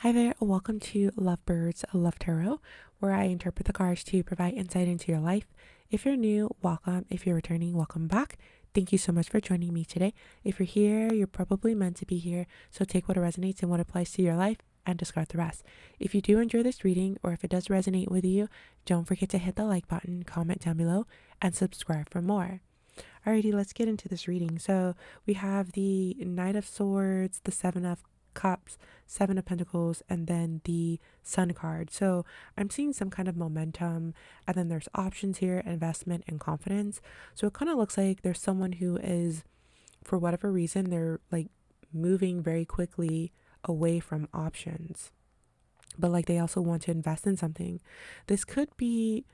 Hi there, welcome to Lovebirds Love Tarot, where I interpret the cards to provide insight into your life. If you're new, welcome. If you're returning, welcome back. Thank you so much for joining me today. If you're here, you're probably meant to be here, so take what resonates and what applies to your life and discard the rest. If you do enjoy this reading, or if it does resonate with you, don't forget to hit the like button, comment down below, and subscribe for more. Alrighty, let's get into this reading. So we have the Knight of Swords, the Seven of Cups, Seven of Pentacles, and then the Sun card. So I'm seeing some kind of momentum, and then there's options here, investment and confidence. So it kind of looks like there's someone who is, for whatever reason, they're like moving very quickly away from options, but like they also want to invest in something. This could be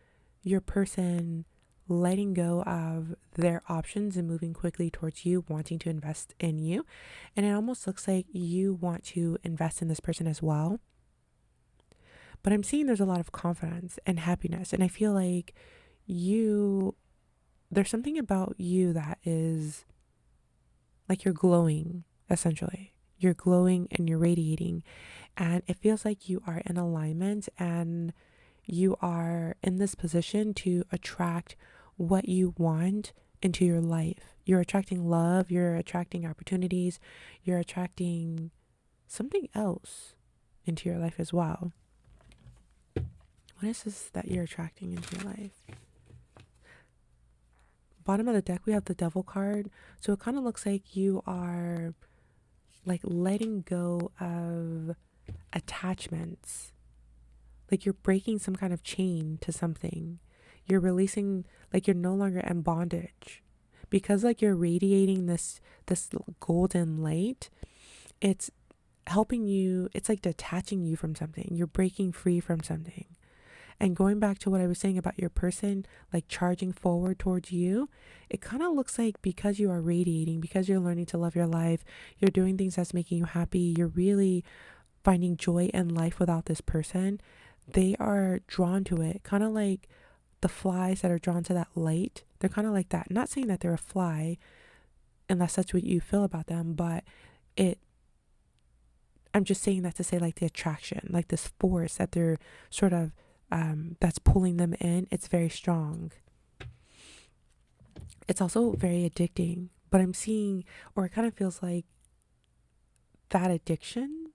your person letting go of their options and moving quickly towards you, wanting to invest in you. And it almost looks like you want to invest in this person as well. But I'm seeing there's a lot of confidence and happiness. And I feel like there's something about you that is like you're glowing, essentially. You're glowing and you're radiating. And it feels like you are in alignment and you are in this position to attract what you want into your life. You're attracting love, you're attracting opportunities, you're attracting something else into your life as well. What is this that you're attracting into your life? Bottom of the deck, we have the Devil card. So it kind of looks like you are like letting go of attachments. Like you're breaking some kind of chain to something. You're releasing, like you're no longer in bondage. Because like you're radiating this golden light, it's helping you, it's like detaching you from something. You're breaking free from something. And going back to what I was saying about your person, like charging forward towards you, it kind of looks like because you are radiating, because you're learning to love your life, you're doing things that's making you happy, you're really finding joy in life without this person, they are drawn to it. Kind of like the flies that are drawn to that light. They're kind of like that. Not saying that they're a fly, unless that's what you feel about them, but it, I'm just saying that to say like the attraction, like this force that they're sort of, that's pulling them in. It's very strong. It's also very addicting, but I'm seeing, or it kind of feels like that addiction,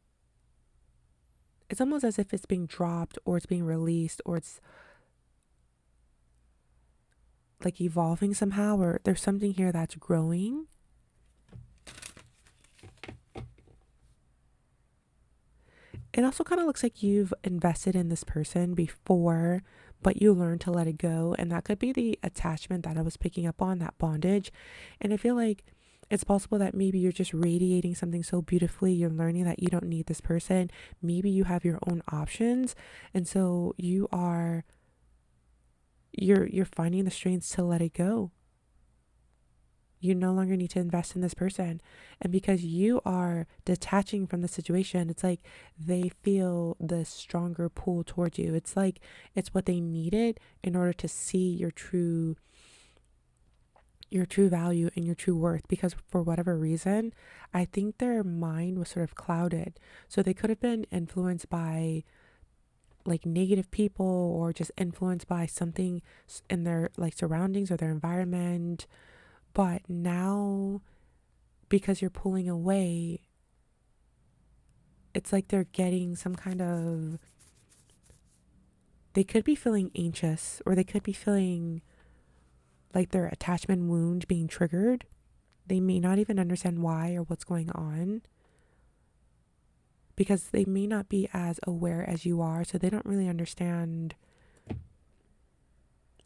it's almost as if it's being dropped or it's being released or it's like evolving somehow, or there's something here that's growing. It also kind of looks like you've invested in this person before, but you learned to let it go. And that could be the attachment that I was picking up on, that bondage. And I feel like it's possible that maybe you're just radiating something so beautifully. You're learning that you don't need this person. Maybe you have your own options. And so you're finding the strength to let it go. You no longer need to invest in this person. And because you are detaching from the situation, it's like they feel the stronger pull towards you. It's like it's what they needed in order to see your true value and your true worth. Because for whatever reason, I think their mind was sort of clouded. So they could have been influenced by like negative people, or just influenced by something in their like surroundings or their environment. But now, because you're pulling away, it's like they're getting some kind of, they could be feeling anxious, or they could be feeling like their attachment wound being triggered. They may not even understand why or what's going on, because they may not be as aware as you are. So they don't really understand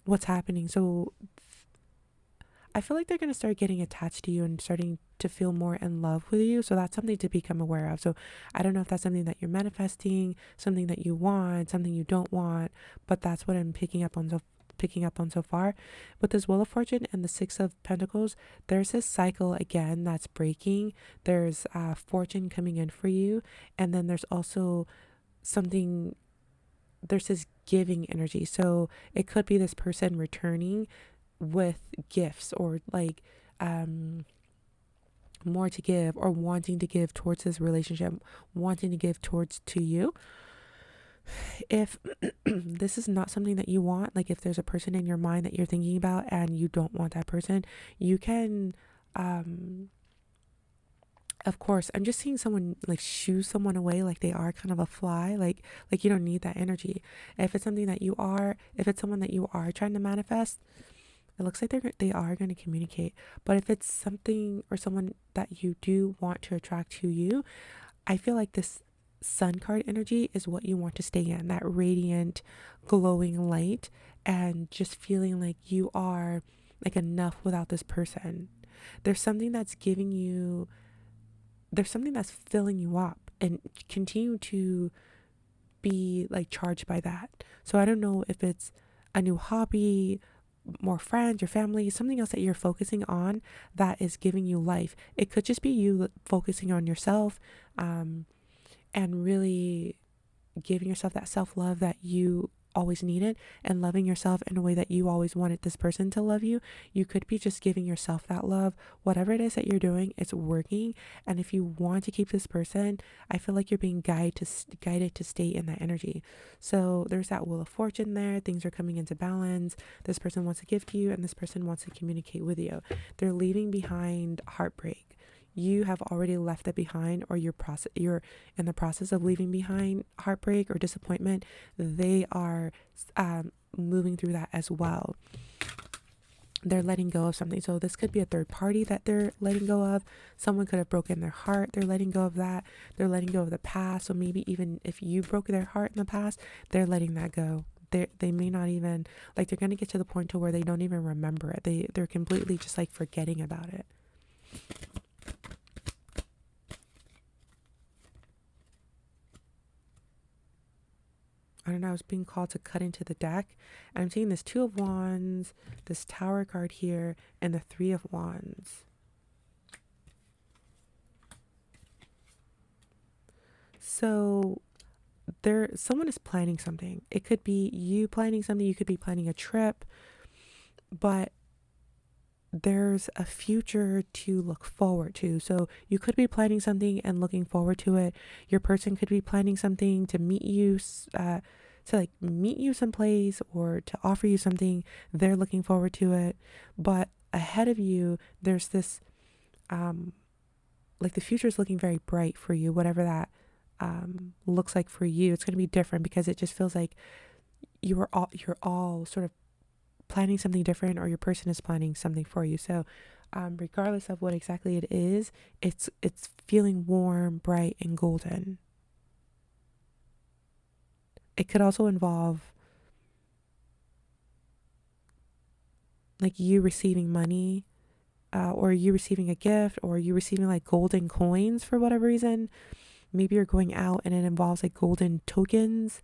what's happening. So I feel like they're going to start getting attached to you and starting to feel more in love with you. So that's something to become aware of. So I don't know if that's something that you're manifesting, something that you want, something you don't want, but that's what I'm picking up on so far. With this Wheel of Fortune and the Six of Pentacles, there's this cycle again that's breaking. There's fortune coming in for you, and then there's also something, there's this giving energy. So it could be this person returning with gifts, or like more to give or wanting to give towards this relationship, wanting to give towards to you. If this is not something that you want, like if there's a person in your mind that you're thinking about and you don't want that person, you can, of course, I'm just seeing someone like shoo someone away like they are kind of a fly, like you don't need that energy. If it's something that you are, if it's someone that you are trying to manifest, it looks like they are going to communicate. But if it's something or someone that you do want to attract to you, I feel like this sun card energy is what you want to stay in, that radiant, glowing light, and just feeling like you are like enough without this person. There's something that's giving you, there's something that's filling you up, and continue to be like charged by that. So I don't know if it's a new hobby, more friends, your family, something else that you're focusing on that is giving you life. It could just be you focusing on yourself, and really giving yourself that self-love that you always needed, and loving yourself in a way that you always wanted this person to love you. You could be just giving yourself that love. Whatever it is that you're doing, it's working. And if you want to keep this person, I feel like you're being guided to stay in that energy. So there's that Wheel of Fortune there. Things are coming into balance. This person wants to give to you, and this person wants to communicate with you. They're leaving behind heartbreak. You have already left it behind, or you're in the process of leaving behind heartbreak or disappointment. They are moving through that as well. They're letting go of something. So this could be a third party that they're letting go of. Someone could have broken their heart. They're letting go of that. They're letting go of the past. So maybe even if you broke their heart in the past, they're letting that go. They may not even, like, they're going to get to the point to where they don't even remember it. They're completely just like forgetting about it. I don't know, I was being called to cut into the deck. And I'm seeing this Two of Wands, this Tower card here, and the Three of Wands. So someone is planning something. It could be you planning something, you could be planning a trip, but there's a future to look forward to. So you could be planning something and looking forward to it. Your person could be planning something to meet you, to like meet you someplace, or to offer you something. They're looking forward to it. But ahead of you, there's this, like the future is looking very bright for you, whatever that looks like for you. It's going to be different because it just feels like you're all sort of planning something different, or your person is planning something for you. So regardless of what exactly it is, it's feeling warm, bright, and golden. It could also involve like you receiving money, or you receiving a gift, or you receiving like golden coins for whatever reason. Maybe you're going out and it involves like golden tokens.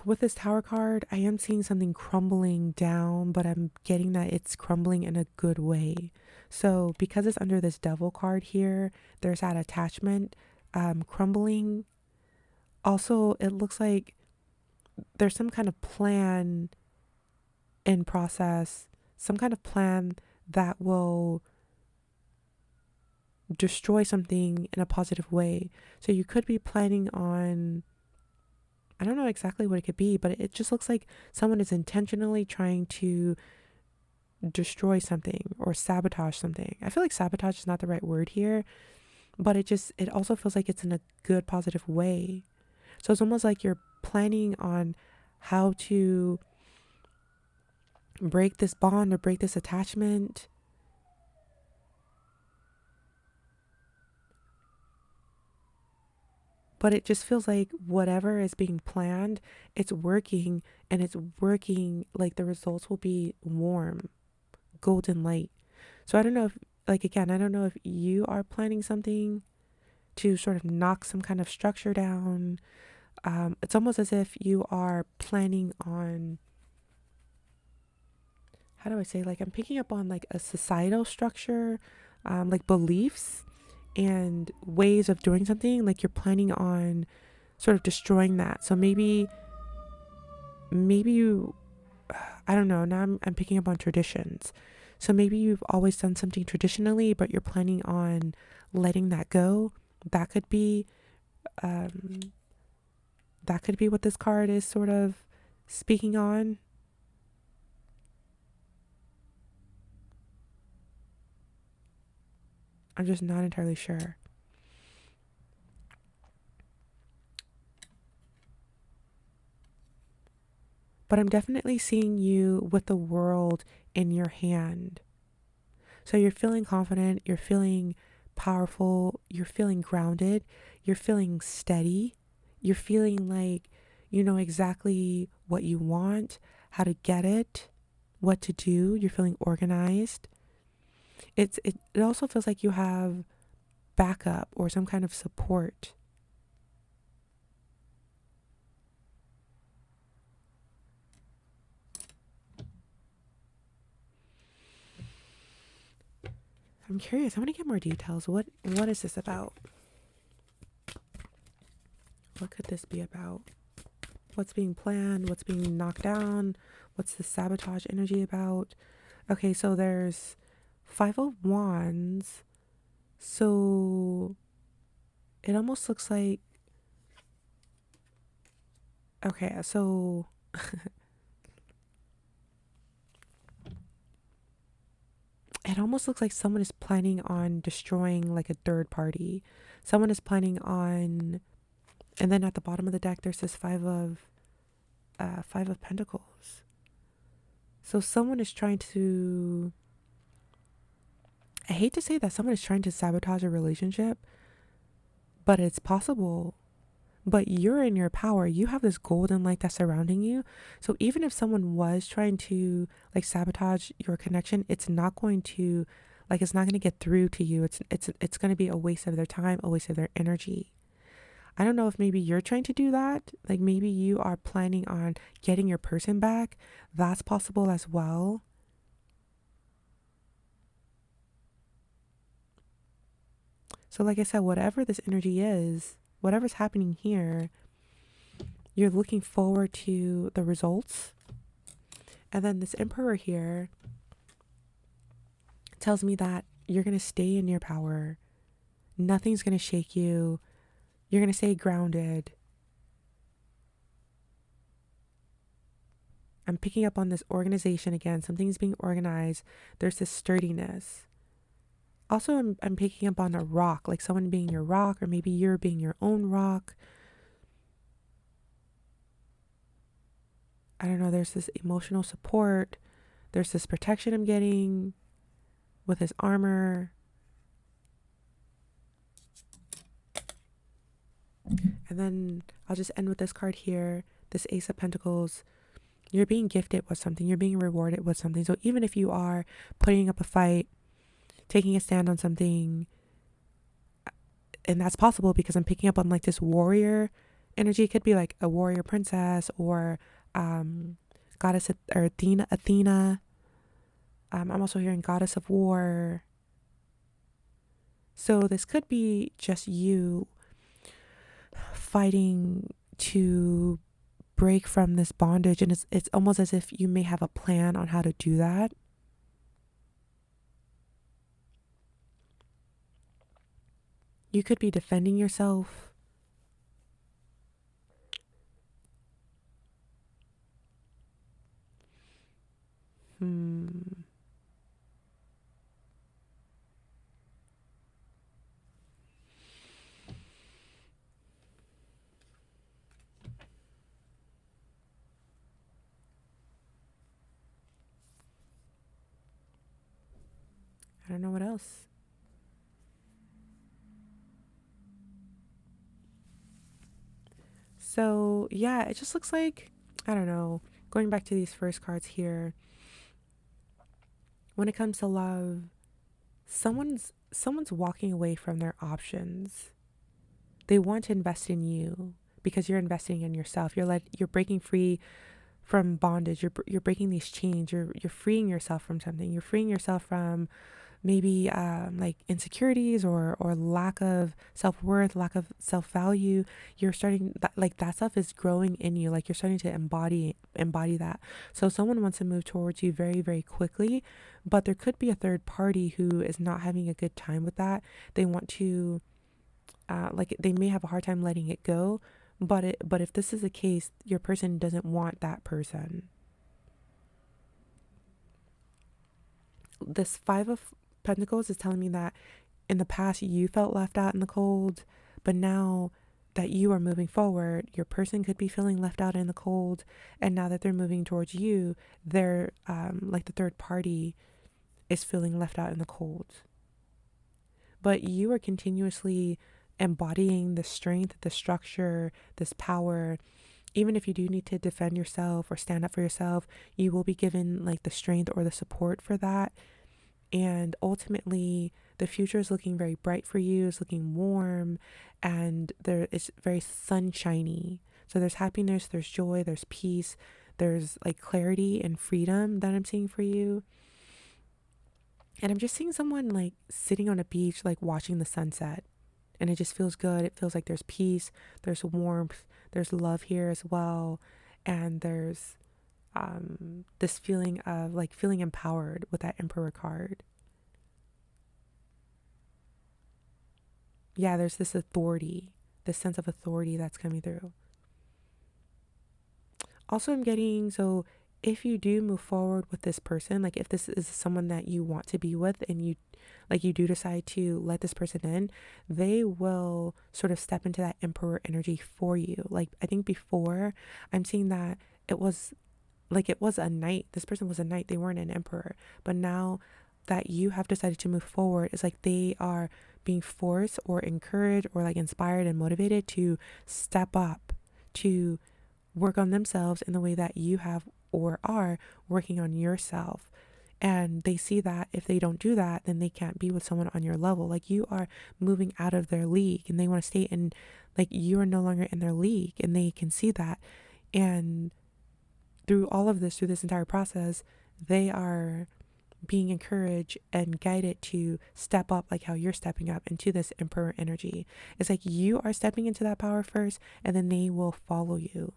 With this Tower card, I am seeing something crumbling down, but I'm getting that it's crumbling in a good way. So because it's under this Devil card here, there's that attachment crumbling. Also, it looks like there's some kind of plan in process, some kind of plan that will destroy something in a positive way. So you could be planning on, I don't know exactly what it could be, but it just looks like someone is intentionally trying to destroy something or sabotage something. I feel like sabotage is not the right word here, but it also feels like it's in a good, positive way. So it's almost like you're planning on how to break this bond or break this attachment. But it just feels like whatever is being planned, it's working, and it's working like the results will be warm, golden light. So I don't know if, like, again, I don't know if you are planning something to sort of knock some kind of structure down. It's almost as if you are planning on, how do I say, like, I'm picking up on like a societal structure, like beliefs and ways of doing something. Like you're planning on sort of destroying that. So maybe you, I don't know, now I'm picking up on traditions. So maybe you've always done something traditionally, but you're planning on letting that go. That could be um, that could be what this card is sort of speaking on. I'm just not entirely sure. But I'm definitely seeing you with the world in your hand. So you're feeling confident, you're feeling powerful, you're feeling grounded, you're feeling steady, you're feeling like you know exactly what you want, how to get it, what to do, you're feeling organized. It also feels like you have backup or some kind of support. I'm curious. I want to get more details. What is this about? What could this be about? What's being planned? What's being knocked down? What's the sabotage energy about? Okay, so there's Five of Wands. So it almost looks like, okay, so it almost looks like someone is planning on destroying like a third party. Someone is planning on, and then at the bottom of the deck there's this Five of Pentacles. So someone is trying to, I hate to say that someone is trying to sabotage a relationship, but it's possible. But you're in your power. You have this golden light that's surrounding you. So even if someone was trying to like sabotage your connection, it's not going to, like, it's not going to get through to you. It's going to be a waste of their time, a waste of their energy. I don't know if maybe you're trying to do that. Like maybe you are planning on getting your person back. That's possible as well. So like I said, whatever this energy is, whatever's happening here, you're looking forward to the results. And then this Emperor here tells me that you're going to stay in your power. Nothing's going to shake you. You're going to stay grounded. I'm picking up on this organization again. Something's being organized. There's this sturdiness. Also, I'm picking up on a rock, like someone being your rock, or maybe you're being your own rock. I don't know. There's this emotional support. There's this protection I'm getting with his armor. And then I'll just end with this card here, this Ace of Pentacles. You're being gifted with something. You're being rewarded with something. So even if you are putting up a fight, taking a stand on something, and that's possible because I'm picking up on like this warrior energy. It could be like a warrior princess or goddess or Athena. I'm also hearing goddess of war. So this could be just you fighting to break from this bondage, and it's almost as if you may have a plan on how to do that. You could be defending yourself. I don't know what else. So yeah, it just looks like, I don't know, going back to these first cards here, when it comes to love, someone's walking away from their options. They want to invest in you because you're investing in yourself. You're breaking free from bondage. You're breaking these chains. You're freeing yourself from something. You're freeing yourself from maybe like insecurities or lack of self-worth, lack of self-value. You're starting that, like that stuff is growing in you, like you're starting to embody that. So someone wants to move towards you very, very quickly, but there could be a third party who is not having a good time with that. They want to like they may have a hard time letting it go, but if this is the case, your person doesn't want that person. This Five of Pentacles is telling me that in the past you felt left out in the cold, but now that you are moving forward, your person could be feeling left out in the cold, and now that they're moving towards you, they're like the third party is feeling left out in the cold. But you are continuously embodying the strength, the structure, this power. Even if you do need to defend yourself or stand up for yourself, you will be given like the strength or the support for that. And ultimately, the future is looking very bright for you, it's looking warm, and it's very sunshiny. So there's happiness, there's joy, there's peace, there's like clarity and freedom that I'm seeing for you. And I'm just seeing someone like sitting on a beach, like watching the sunset. And it just feels good. It feels like there's peace, there's warmth, there's love here as well. And there's this feeling of like feeling empowered with that Emperor card. Yeah, there's this authority, this sense of authority that's coming through. Also, I'm getting, so if you do move forward with this person, like if this is someone that you want to be with and you do decide to let this person in, they will sort of step into that Emperor energy for you. Like I think before, I'm seeing that it was a knight. This person was a knight. They weren't an emperor. But now that you have decided to move forward, it's like they are being forced or encouraged or like inspired and motivated to step up, to work on themselves in the way that you have or are working on yourself. And they see that if they don't do that, then they can't be with someone on your level. Like you are moving out of their league and they want to stay in, like you are no longer in their league, and they can see that. And through all of this, through this entire process, they are being encouraged and guided to step up like how you're stepping up into this Emperor energy. It's like you are stepping into that power first, and then they will follow you.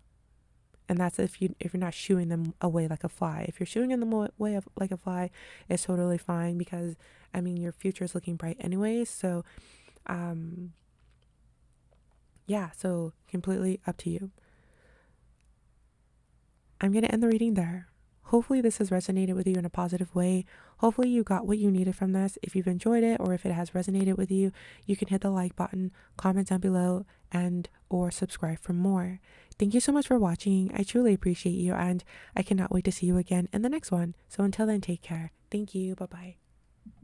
And that's if you're not shooing them away like a fly. If you're shooing them away like a fly, it's totally fine, because I mean your future is looking bright anyways. So yeah, so completely up to you. I'm going to end the reading there. Hopefully this has resonated with you in a positive way. Hopefully you got what you needed from this. If you've enjoyed it or if it has resonated with you, you can hit the like button, comment down below, and or subscribe for more. Thank you so much for watching. I truly appreciate you, and I cannot wait to see you again in the next one. So until then, take care. Thank you. Bye-bye.